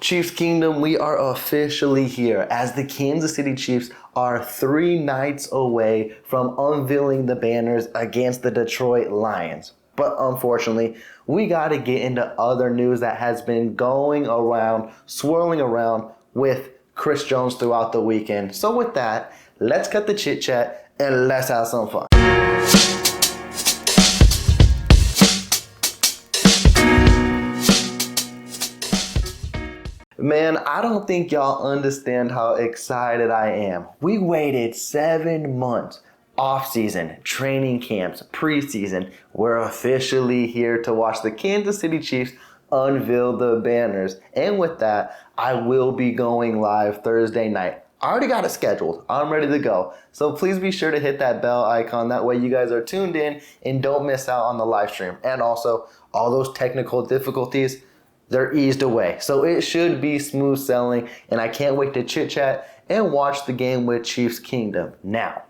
Chiefs Kingdom, we are officially here as the Kansas City Chiefs are 3 nights away from unveiling the banners against the Detroit Lions. But unfortunately, we got to get into other news that has been going around, swirling around with Chris Jones throughout the weekend. So with that, let's cut the chit chat and let's have some fun. Man, I don't think y'all understand how excited I am. We waited 7 months, off-season, training camps, preseason. We're officially here to watch the Kansas City Chiefs unveil the banners. And with that, I will be going live Thursday night. I already got it scheduled. I'm ready to go. So please be sure to hit that bell icon. That way you guys are tuned in and don't miss out on the live stream. And also, all those technical difficulties, they're eased away. So it should be smooth sailing, and I can't wait to chit chat and watch the game with Chiefs Kingdom. Now,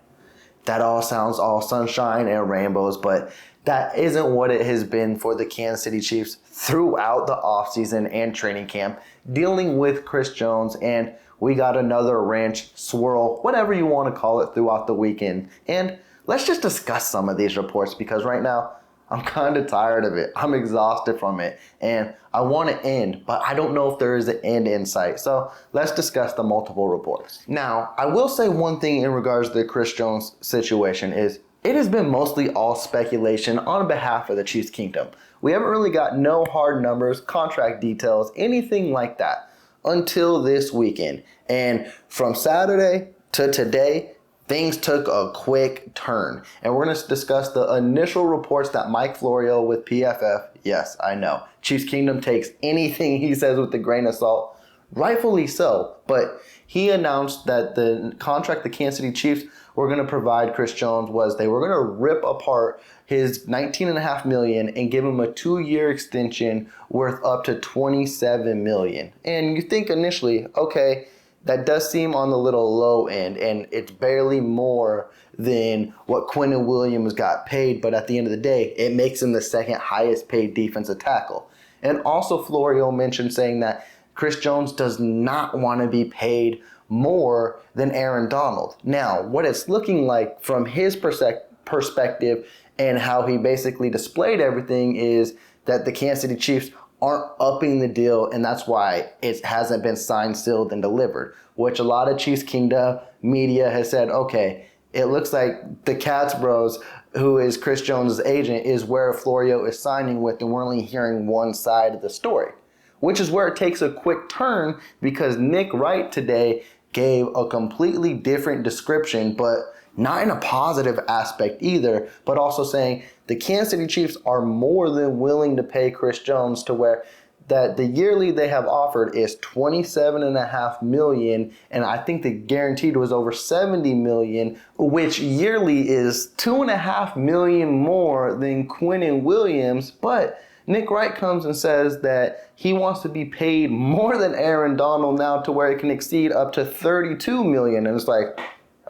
that all sounds all sunshine and rainbows, but that isn't what it has been for the Kansas City Chiefs throughout the offseason and training camp, dealing with Chris Jones, and we got another wrench, swirl, whatever you want to call it, throughout the weekend. And let's just discuss some of these reports, because right now, I'm kind of tired of it. I'm exhausted from it, and I want to end, but I don't know if there is an end in sight. So let's discuss the multiple reports. Now, I will say one thing in regards to the Chris Jones situation is it has been mostly all speculation on behalf of the Chiefs Kingdom. We haven't really got no hard numbers, contract details, anything like that until this weekend. And from Saturday to today, things took a quick turn, and we're going to discuss the initial reports that Mike Florio with PFF, yes, I know, Chiefs Kingdom takes anything he says with a grain of salt, rightfully so, but he announced that the contract the Kansas City Chiefs were going to provide Chris Jones was they were going to rip apart his $19.5 million and give him a 2-year extension worth up to $27 million. And you think initially, okay, that does seem on the little low end, and it's barely more than what Quinnen Williams got paid, but at the end of the day, it makes him the second highest paid defensive tackle. And also Florio mentioned saying that Chris Jones does not want to be paid more than Aaron Donald. Now, what it's looking like from his perspective and how he basically displayed everything is that the Kansas City Chiefs aren't upping the deal, and that's why it hasn't been signed, sealed, and delivered, which a lot of Chiefs Kingdom media has said, okay, it looks like the Cats Bros, who is Chris Jones' agent, is where Florio is signing with, and we're only hearing one side of the story, which is where it takes a quick turn, because Nick Wright today gave a completely different description, but not in a positive aspect either, but also saying the Kansas City Chiefs are more than willing to pay Chris Jones, to where that the yearly they have offered is $27.5 million, and I think the guaranteed was over $70 million, which yearly is $2.5 million more than Quinnen Williams. But Nick Wright comes and says that he wants to be paid more than Aaron Donald now, to where it can exceed up to $32 million, and it's like,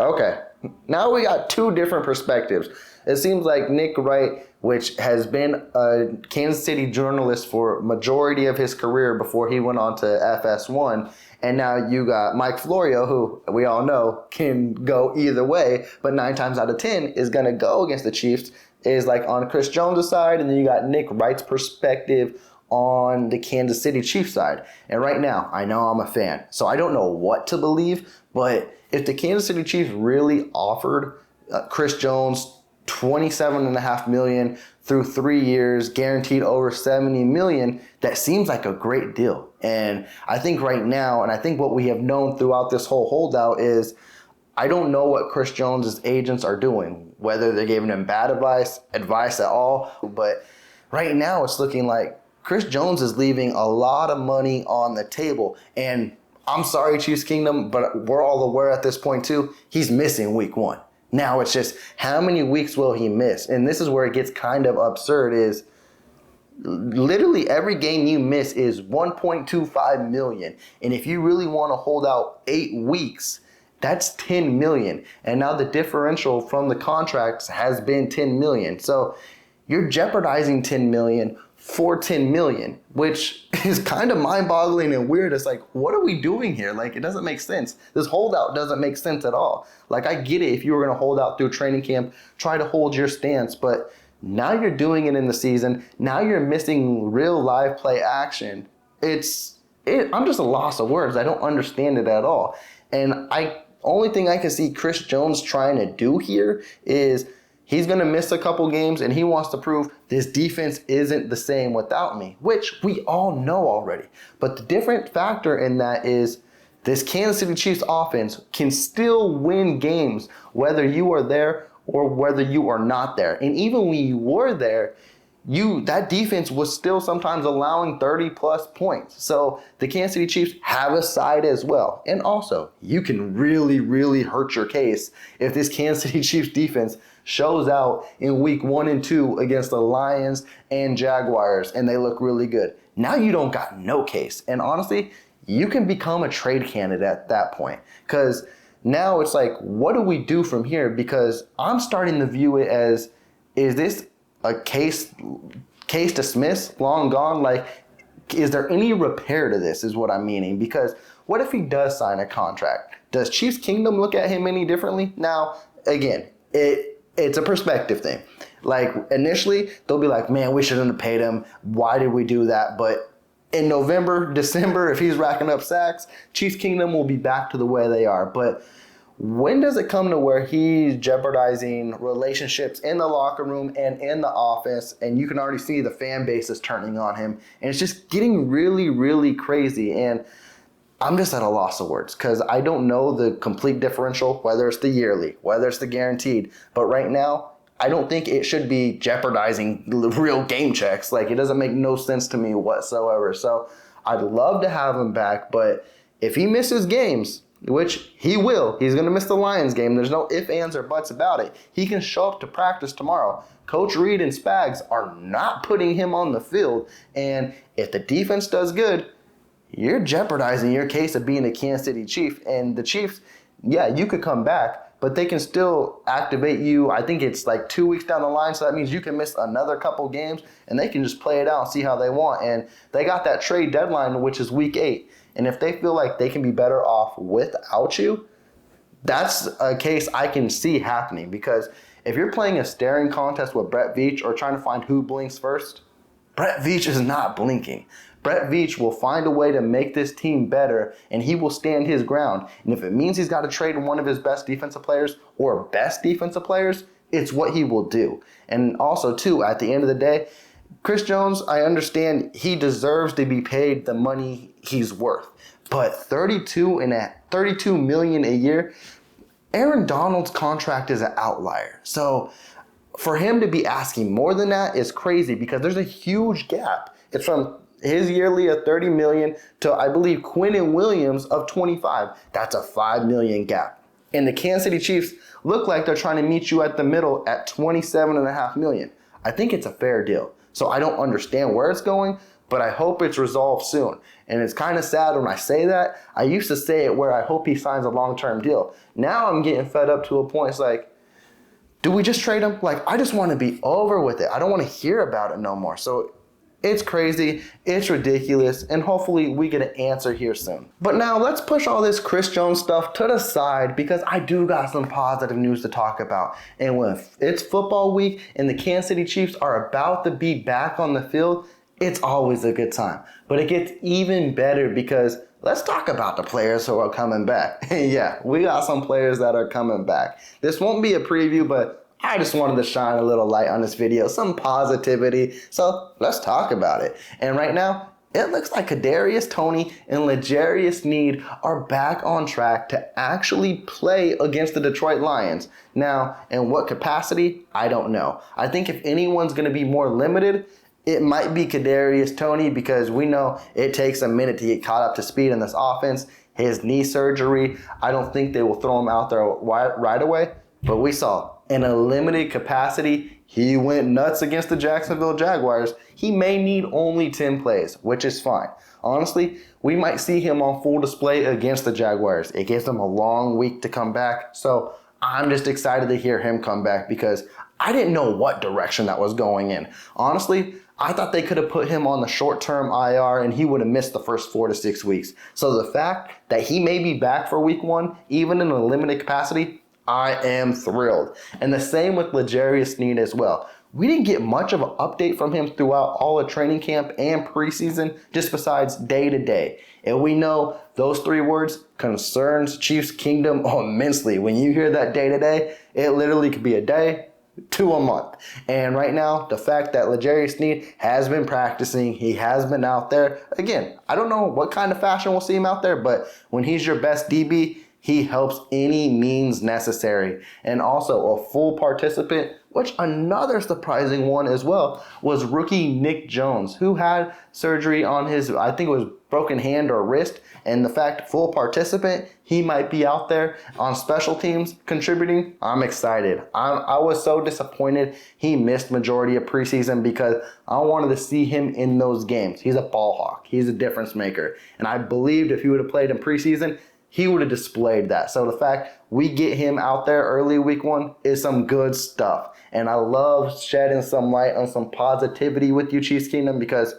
okay. Now we got two different perspectives. It seems like Nick Wright, which has been a Kansas City journalist for majority of his career before he went on to FS1, and now you got Mike Florio, who we all know can go either way, but 9 times out of 10 is going to go against the Chiefs, is like on Chris Jones' side, and then you got Nick Wright's perspective on the Kansas City Chiefs side. And right now, I know I'm a fan, so I don't know what to believe, but if the Kansas City Chiefs really offered Chris Jones $27.5 million through 3 years, guaranteed over $70 million, that seems like a great deal. And I think right now, and I think what we have known throughout this whole holdout is, I don't know what Chris Jones' agents are doing, whether they're giving him bad advice at all, but right now it's looking like Chris Jones is leaving a lot of money on the table. And I'm sorry, Chiefs Kingdom, but we're all aware at this point too, he's missing week 1. Now it's just, how many weeks will he miss? And this is where it gets kind of absurd, is literally every game you miss is $1.25 million. And if you really want to hold out 8 weeks, that's $10 million. And now the differential from the contracts has been $10 million. So you're jeopardizing $10 million for $10 million, which is kind of mind-boggling and weird. It's like, what are we doing here? Like, it doesn't make sense. This holdout doesn't make sense at all. Like, I get it if you were going to hold out through training camp, try to hold your stance, but now you're doing it in the season. Now you're missing real live play action. I'm just a loss of words. I don't understand it at all. And only thing I can see Chris Jones trying to do here is he's going to miss a couple games, and he wants to prove this defense isn't the same without me, which we all know already. But the different factor in that is this Kansas City Chiefs offense can still win games whether you are there or whether you are not there. And even when you were there, that defense was still sometimes allowing 30-plus points. So the Kansas City Chiefs have a side as well. And also, you can really, really hurt your case if this Kansas City Chiefs defense shows out in week 1 and 2 against the Lions and Jaguars, and they look really good. Now you don't got no case. And honestly, you can become a trade candidate at that point. Because now it's like, what do we do from here? Because I'm starting to view it as, is this a case dismissed, long gone? Like, is there any repair to this is what I'm meaning? Because what if he does sign a contract? Does Chiefs Kingdom look at him any differently? Now, again, it's a perspective thing. Like, initially, they'll be like, man, we shouldn't have paid him. Why did we do that? But in November, December, if he's racking up sacks, Chiefs Kingdom will be back to the way they are. But when does it come to where he's jeopardizing relationships in the locker room and in the office, and you can already see the fan base is turning on him, and it's just getting really, really crazy. And I'm just at a loss of words because I don't know the complete differential, whether it's the yearly, whether it's the guaranteed. But right now, I don't think it should be jeopardizing real game checks. Like, it doesn't make no sense to me whatsoever. So I'd love to have him back, but if he misses games, which he will, he's going to miss the Lions game. There's no ifs, ands, or buts about it. He can show up to practice tomorrow. Coach Reed and Spags are not putting him on the field. And if the defense does good, you're jeopardizing your case of being a Kansas City Chief. And the Chiefs, yeah, you could come back, but they can still activate you. I think it's like 2 weeks down the line, so that means you can miss another couple games, and they can just play it out and see how they want. And they got that trade deadline, which is week 8. And if they feel like they can be better off without you, that's a case I can see happening. Because if you're playing a staring contest with Brett Veach or trying to find who blinks first, Brett Veach is not blinking. Brett Veach will find a way to make this team better, and he will stand his ground. And if it means he's got to trade one of his best defensive players or best defensive players, it's what he will do. And also, too, at the end of the day, Chris Jones, I understand he deserves to be paid the money he's worth. But $32 million a year, Aaron Donald's contract is an outlier. So for him to be asking more than that is crazy because there's a huge gap. It's from his yearly of $30 million to, I believe, Quinnen Williams of $25. That's a $5 million gap. And the Kansas City Chiefs look like they're trying to meet you at the middle at $27.5 million. I think it's a fair deal. So I don't understand where it's going, but I hope it's resolved soon. And it's kind of sad when I say that. I used to say it where I hope he signs a long-term deal. Now I'm getting fed up to a point. It's like, do we just trade him? Like, I just want to be over with it. I don't want to hear about it no more. So it's crazy, it's ridiculous, and hopefully we get an answer here soon. But now let's push all this Chris Jones stuff to the side because I do got some positive news to talk about. And when it's football week and the Kansas City Chiefs are about to be back on the field, it's always a good time. But it gets even better because let's talk about the players who are coming back. Yeah, we got some players that are coming back. This won't be a preview, but I just wanted to shine a little light on this video, some positivity. So let's talk about it. And right now, it looks like Toney and Sneed are back on track to actually play against the Detroit Lions. Now, in what capacity? I don't know. I think if anyone's going to be more limited, it might be Toney because we know it takes a minute to get caught up to speed in this offense. His knee surgery, I don't think they will throw him out there right away. But we saw in a limited capacity, he went nuts against the Jacksonville Jaguars. He may need only 10 plays, which is fine. Honestly, we might see him on full display against the Jaguars. It gives them a long week to come back. So I'm just excited to hear him come back because I didn't know what direction that was going in. Honestly, I thought they could have put him on the short-term IR and he would have missed the first 4 to 6 weeks. So the fact that he may be back for week 1, even in a limited capacity, I am thrilled. And the same with Sneed as well. We didn't get much of an update from him throughout all of training camp and preseason, just besides day to day. And we know those 3 words concerns Chiefs Kingdom immensely. When you hear that day to day, it literally could be a day to a month. And right now, the fact that Sneed has been practicing, he has been out there. Again, I don't know what kind of fashion we'll see him out there, but when he's your best DB, he helps any means necessary. And also a full participant, which another surprising one as well, was rookie Nick Jones, who had surgery on his, I think it was broken hand or wrist. And the fact full participant, he might be out there on special teams contributing. I'm excited. I was so disappointed he missed majority of preseason because I wanted to see him in those games. He's a ball hawk. He's a difference maker. And I believed if he would have played in preseason, he would have displayed that. So the fact we get him out there early week 1 is some good stuff. And I love shedding some light on some positivity with you, Chiefs Kingdom, because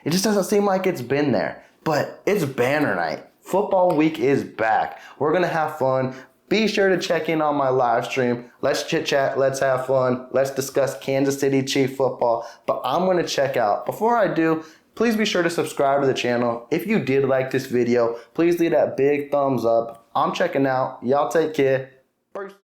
it just doesn't seem like it's been there. But it's banner night. Football week is back. We're going to have fun. Be sure to check in on my live stream. Let's chit chat. Let's have fun. Let's discuss Kansas City Chiefs football. But I'm going to check out. Before I do, please be sure to subscribe to the channel. If you did like this video, please leave that big thumbs up. I'm checking out. Y'all take care. Peace.